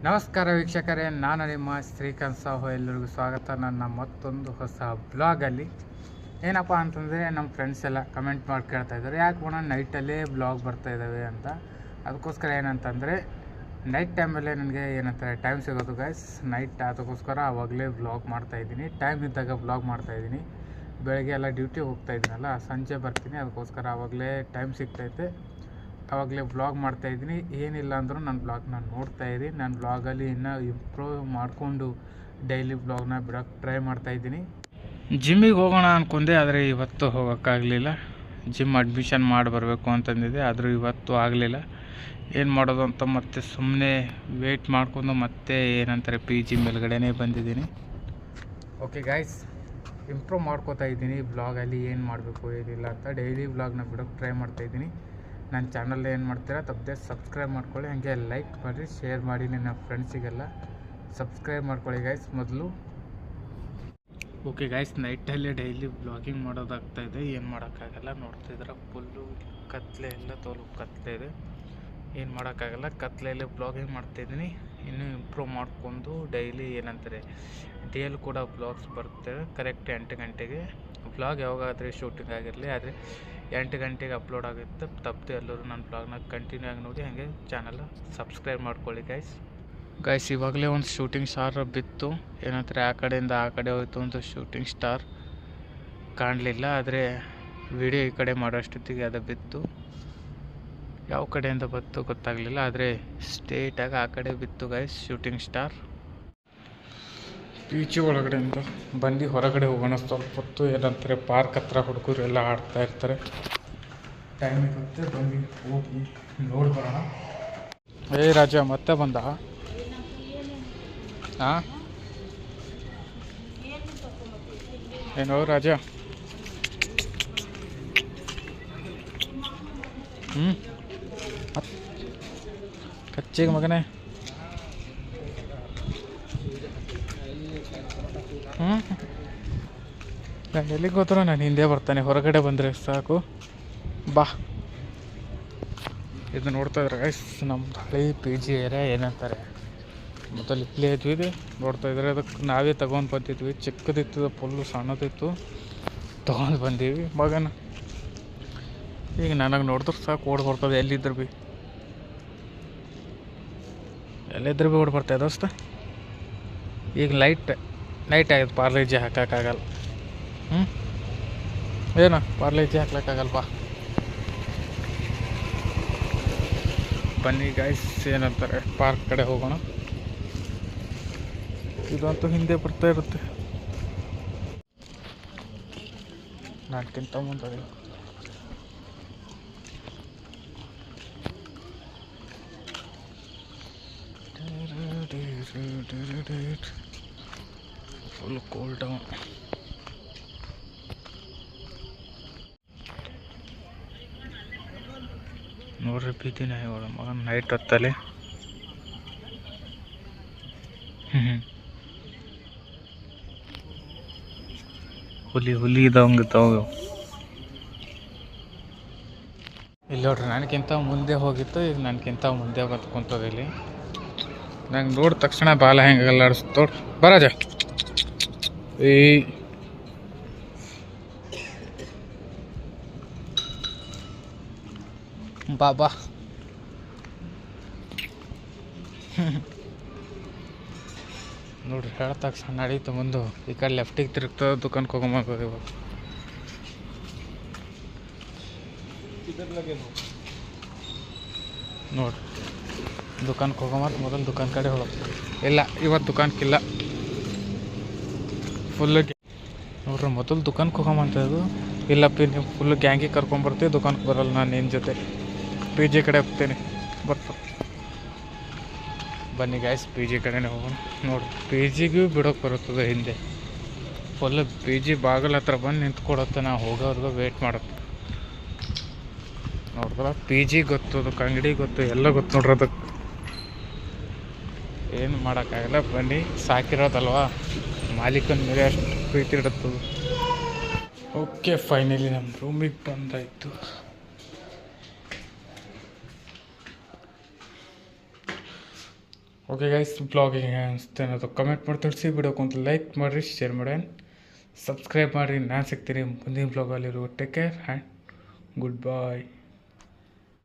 ನಮಸ್ಕಾರ ವೀಕ್ಷಕರೇ, ನಾನು ನಿಮ್ಮ ಶ್ರೀಕಾಂತ್ ಸಾಹು. ಎಲ್ಲರಿಗೂ ಸ್ವಾಗತ ನನ್ನ ಮತ್ತೊಂದು ಹೊಸ ಬ್ಲಾಗಲ್ಲಿ. ಏನಪ್ಪ ಅಂತಂದರೆ, ನಮ್ಮ ಫ್ರೆಂಡ್ಸ್ ಎಲ್ಲ ಕಮೆಂಟ್ ಮಾಡಿ ಕೇಳ್ತಾ ಇದ್ದಾರೆ, ಯಾಕೆ ಮಾಡೋಣ ನೈಟಲ್ಲೇ ಬ್ಲಾಗ್ ಬರ್ತಾಯಿದ್ದಾವೆ ಅಂತ. ಅದಕ್ಕೋಸ್ಕರ ಏನಂತಂದರೆ, ನೈಟ್ ಟೈಮಲ್ಲೇ ನನಗೆ ಏನಂತಾರೆ ಟೈಮ್ ಸಿಗೋದು ಗೈಸ್. ನೈಟ್ ಅದಕ್ಕೋಸ್ಕರ ಆವಾಗಲೇ ಬ್ಲಾಗ್ ಮಾಡ್ತಾಯಿದ್ದೀನಿ. ಟೈಮ್ ಇದ್ದಾಗ ಬ್ಲಾಗ್ ಮಾಡ್ತಾಯಿದ್ದೀನಿ. ಬೆಳಗ್ಗೆ ಎಲ್ಲ ಡ್ಯೂಟಿ ಹೋಗ್ತಾಯಿದ್ದೀನಲ್ಲ, ಸಂಜೆ ಬರ್ತೀನಿ. ಅದಕ್ಕೋಸ್ಕರ ಆವಾಗಲೇ ಟೈಮ್ ಸಿಗ್ತೈತೆ, ಆವಾಗಲೇ ಬ್ಲಾಗ್ ಮಾಡ್ತಾಯಿದ್ದೀನಿ. ಏನಿಲ್ಲ ಅಂದರೂ ನನ್ನ ಬ್ಲಾಗ್ನ ನೋಡ್ತಾಯಿರಿ. ನನ್ನ ಬ್ಲಾಗಲ್ಲಿ ಇನ್ನೂ ಇಂಪ್ರೂವ್ ಮಾಡಿಕೊಂಡು ಡೈಲಿ ಬ್ಲಾಗ್ನ ಬಿಡೋಕ್ಕೆ ಟ್ರೈ ಮಾಡ್ತಾಯಿದ್ದೀನಿ. ಜಿಮ್ಮಿಗೆ ಹೋಗೋಣ ಅಂದ್ಕೊಂಡೆ, ಆದರೆ ಇವತ್ತು ಹೋಗೋಕ್ಕಾಗಲಿಲ್ಲ. ಜಿಮ್ ಅಡ್ಮಿಷನ್ ಮಾಡಿ ಬರಬೇಕು ಅಂತಂದಿದೆ, ಆದರೂ ಇವತ್ತು ಆಗಲಿಲ್ಲ. ಏನು ಮಾಡೋದು ಅಂತ ಮತ್ತೆ ಸುಮ್ಮನೆ ವೆಯ್ಟ್ ಮಾಡಿಕೊಂಡು ಮತ್ತೆ ಏನಂತಾರೆ PG ಮೇಲ್ಗಡೆನೇ ಬಂದಿದ್ದೀನಿ. ಓಕೆ ಗಾಯ್ಸ್, ಇಂಪ್ರೂವ್ ಮಾಡ್ಕೋತಾ ಇದ್ದೀನಿ ಬ್ಲಾಗಲ್ಲಿ. ಏನು ಮಾಡಬೇಕು ಏನಿಲ್ಲ ಅಂತ ಡೈಲಿ ಬ್ಲಾಗ್ನ ಬಿಡೋಕ್ಕೆ ಟ್ರೈ ಮಾಡ್ತಾಯಿದ್ದೀನಿ. ನನ್ನ ಚಾನಲ್ ಏನು ಮಾಡ್ತೀರಾ ತಪ್ಪದೆ ಸಬ್ಸ್ಕ್ರೈಬ್ ಮಾಡ್ಕೊಳ್ಳಿ, ಹಾಗೆ ಲೈಕ್ ಮಾಡಿ, ಶೇರ್ ಮಾಡಿ, ನನ್ನ ಫ್ರೆಂಡ್ಸಿಗೆಲ್ಲ ಸಬ್ಸ್ಕ್ರೈಬ್ ಮಾಡ್ಕೊಳ್ಳಿ ಗೈಸ್ ಮೊದಲು. ಓಕೆ ಗೈಸ್, ನೈಟಲ್ಲೇ ಡೈಲಿ ಬ್ಲಾಗಿಂಗ್ ಮಾಡೋದಾಗ್ತಾಯಿದೆ. ಏನು ಮಾಡೋಕ್ಕಾಗಲ್ಲ. ನೋಡ್ತಾಯಿದ್ರೆ ಫುಲ್ಲು ಕತ್ಲೆ, ಎಲ್ಲ ತೋಲು ಕತ್ಲೆ ಇದೆ. ಏನು ಮಾಡೋಕ್ಕಾಗಲ್ಲ, ಕತ್ಲೆಯಲ್ಲೇ ಬ್ಲಾಗಿಂಗ್ ಮಾಡ್ತಾಯಿದ್ದೀನಿ. ಇನ್ನೂ ಇಂಪ್ರೂವ್ ಮಾಡ್ಕೊಂಡು ಡೈಲಿ ಏನಂತಾರೆ ಡೇಲಿ ಕೂಡ ಬ್ಲಾಗ್ಸ್ ಬರ್ತೇವೆ. ಕರೆಕ್ಟ್ 8 ಗಂಟೆಗೆ ಬ್ಲಾಗ್ ಯಾವಾಗಾದರೆ ಶೂಟಿಂಗ್ ಆಗಿರಲಿ, ಆದರೆ 8 ಗಂಟೆಗೆ ಅಪ್ಲೋಡ್ ಆಗುತ್ತೆ. ತಪ್ಪದೆ ಎಲ್ಲರೂ ನನ್ನ ಬ್ಲಾಗ್ನ ಕಂಟಿನ್ಯೂ ಆಗಿ ನೋಡಿ, ಹಾಗೆ ಚಾನಲ್ ಸಬ್ಸ್ಕ್ರೈಬ್ ಮಾಡ್ಕೊಳ್ಳಿ ಗೈಸ್. ಇವಾಗಲೇ ಒಂದು ಶೂಟಿಂಗ್ ಸ್ಟಾರ್ ಬಿತ್ತು, ಏನಂತಾರೆ ಆ ಕಡೆಯಿಂದ ಆ ಕಡೆ ಹೋಯ್ತು. ಒಂದು ಶೂಟಿಂಗ್ ಸ್ಟಾರ್ ಕಾಣಲಿಲ್ಲ, ಆದರೆ ವಿಡಿಯೋ ಈ ಕಡೆ ಮಾಡೋಷ್ಟೊತ್ತಿಗೆ ಅದು ಬಿತ್ತು. ಯಾವ ಕಡೆಯಿಂದ ಬತ್ತು ಗೊತ್ತಾಗಲಿಲ್ಲ, ಆದರೆ ಸ್ಟೇಟಾಗಿ ಆ ಕಡೆ ಬಿತ್ತು ಗೈಸ್ ಶೂಟಿಂಗ್ ಸ್ಟಾರ್. ಬೀಚ್ ಒಳಗಡೆಯಿಂದ ಬಂದು ಹೊರಗಡೆ ಹೋಗೋಣ ಸ್ವಲ್ಪ ಹೊತ್ತು. ಏನಂತಾರೆ ಪಾರ್ಕ್ ಹತ್ರ ಹುಡುಗರು ಎಲ್ಲ ಆಡ್ತಾ ಇರ್ತಾರೆ. ಟೈಮ್ ಇರುತ್ತೆ, ಬಂದು ಹೋಗಿ ನೋಡಿ ಬರೋಣ. ರಾಜ ಮತ್ತೆ ಬಂದ. ಹಾಂ, ಏನೋ ರಾಜ. ಕಚ್ಚಿಗೆ ಮಗನೇ. ನಾನು ಎಲ್ಲಿಗೆ ಹೋದ್ರೂ ನಾನು ಹಿಂದೆ ಬರ್ತಾನೆ, ಹೊರಗಡೆ ಬಂದರೆ ಸಾಕು. ಬಾ, ಇದು ನೋಡ್ತಾ ಇದ್ರೆ ಗೈಸ್ ನಮ್ಮ ಹಳೆ PG ಏರಿಯಾ. ಏನಂತಾರೆ ಮೊದಲು ಇಲ್ಲೇ ಇದ್ವಿ, ನೋಡ್ತಾ ಇದ್ರೆ ಅದಕ್ಕೆ ನಾವೇ ತಗೊಂಡು ಬಂದಿದ್ವಿ. ಚಿಕ್ಕದಿತ್ತು, ಫುಲ್ಲು ಸಣ್ಣದಿತ್ತು, ತೊಗೊಂಡು ಬಂದೀವಿ ಮಗನ. ಈಗ ನನಗೆ ನೋಡಿದ್ರೆ ಸಾಕು ಓಡಿ ಬರ್ತದೆ. ಎಲ್ಲಿದ್ರು ಭೀ ಓಡಿ ಬರ್ತಾಯಿದ್ದ ದೋಸ್ತ. ಈಗ ನೈಟ್ ಆಗಿದೆ, ಪಾರ್ಲೇಜಿ ಹಾಕೋಕ್ಕಾಗಲ್ಲ. ಏನು ಪಾರ್ಲೇಜಿ ಹಾಕ್ಲಿಕ್ಕಾಗಲ್ಲ. ಬಾ ಬನ್ನಿ ಗೈಸ್, ಏನಂತಾರೆ ಪಾರ್ಕ್ ಕಡೆ ಹೋಗೋಣ. ಇದಂತೂ ಹಿಂದೆ ಬರ್ತಾ ಇರುತ್ತೆ, ನಾಲ್ಕಿಂತ ಮುಂದೆ. Full cool down. ನೋಡ್ರಿ ಬೀದಿ ನಾಯಿಗಳು ಮಗ ನೈಟ್ ಹೊತ್ತಲ್ಲಿ. ಹುಲಿ ಇದಾವಂಗಿದ್ದಾವೆ. ಇಲ್ಲಿ ನೋಡ್ರಿ, ನನಗಿಂತ ಮುಂದೆ ಹೋಗಿತ್ತು, ಈಗ ನನಗಿಂತ ಮುಂದೆ ಬತ್ಕೊಂತದ. ಇಲ್ಲಿ ನಂಗೆ ನೋಡಿದ ತಕ್ಷಣ ಬಾಲ ಹೆಂಗೆ ಅಲ್ಲಾಡಿಸ್ತು ನೋಡ್ರಿ. ಬರಾಜ ಬಾ ನೋಡ್ರಿ, ಹೇಳ ತಕ್ಷಣ ನಡೀತು ಮುಂದೆ. ಈ ಕಡೆ ಲೆಫ್ಟಿಗೆ ತಿರುಗ್ತದೆ, ದುಕಾನ್ಗೆ ಹೋಗೋದು. ಇವಾಗ ನೋಡ್ರಿ, ದುಕಾನ್ಗೆ ಹೋಗೋಮತ್ ಮೊದಲು ದುಕಾನ್ ಕಡೆ ಹೋಗೋದು. ಇಲ್ಲ, ಇವತ್ತು ದುಕಾನ್ಕಿಲ್ಲ, ಫುಲ್ಲು. ನೋಡ್ರಿ, ಮೊದಲು ದುಕಾನ್ಗೆ ಹೋಗೋಮಂತದ್ದು. ಇಲ್ಲಪ್ಪ ನೀವು ಫುಲ್ಲು ಗ್ಯಾಂಗಿಗೆ ಕರ್ಕೊಂಬರ್ತೀವಿ, ದುಕಾನ್ಗೆ ಬರಲ್ಲ, ನಾನು ನಿನ್ನ ಜೊತೆ PG ಕಡೆ ಹೋಗ್ತೇನೆ. ಬನ್ನಿ ಗಾಯ್ಸ್, PG ಕಡೆನೇ ಹೋಗೋಣ. ನೋಡಿ, PGಗೂ ಬಿಡೋಕೆ ಬರುತ್ತದೆ ಹಿಂದೆ. ಫುಲ್ಲು PG ಬಾಗಿಲ ಹತ್ರ ಬಂದು ನಿಂತ್ಕೊಡುತ್ತೆ, ನಾವು ಹೋಗೋರ್ಗು ವೇಟ್ ಮಾಡುತ್ತೆ. ನೋಡಿದ್ರ PG ಗೊತ್ತು, ಅದಕ್ಕೆ ಅಂಗಡಿ ಗೊತ್ತು, ಎಲ್ಲ ಗೊತ್ತು ನೋಡ್ರಿ. ಅದಕ್ಕೆ ಏನು ಮಾಡೋಕ್ಕಾಗಲ್ಲ. ಬನ್ನಿ, ಸಾಕಿರೋದಲ್ವಾ, ಮಾಲೀಕನ ಮೇಲೆ ಅಷ್ಟು ಪ್ರೀತಿ ಇಡುತ್ತದೆ. ಓಕೆ, ಫೈನಲಿ ನಮ್ಮ ರೂಮಿಗೆ ಬಂದಾಯಿತು. ಓಕೆ ಗೈಸ್, ಬ್ಲಾಗಿಂಗ್ ಅನಿಸುತ್ತೆ ಅನ್ನೋದು ಕಮೆಂಟ್ ಮಾಡಿ ತಿಳಿಸಿ. ವಿಡಿಯೋಕ್ಕೊಂದು ಲೈಕ್ ಮಾಡಿರಿ, ಶೇರ್ ಮಾಡಿ, ಸಬ್ಸ್ಕ್ರೈಬ್ ಮಾಡಿರಿ. ನಾನು ಸಿಗ್ತೀನಿ ಮುಂದಿನ ಬ್ಲಾಗಲ್ಲಿರುವ. Take care and good bye.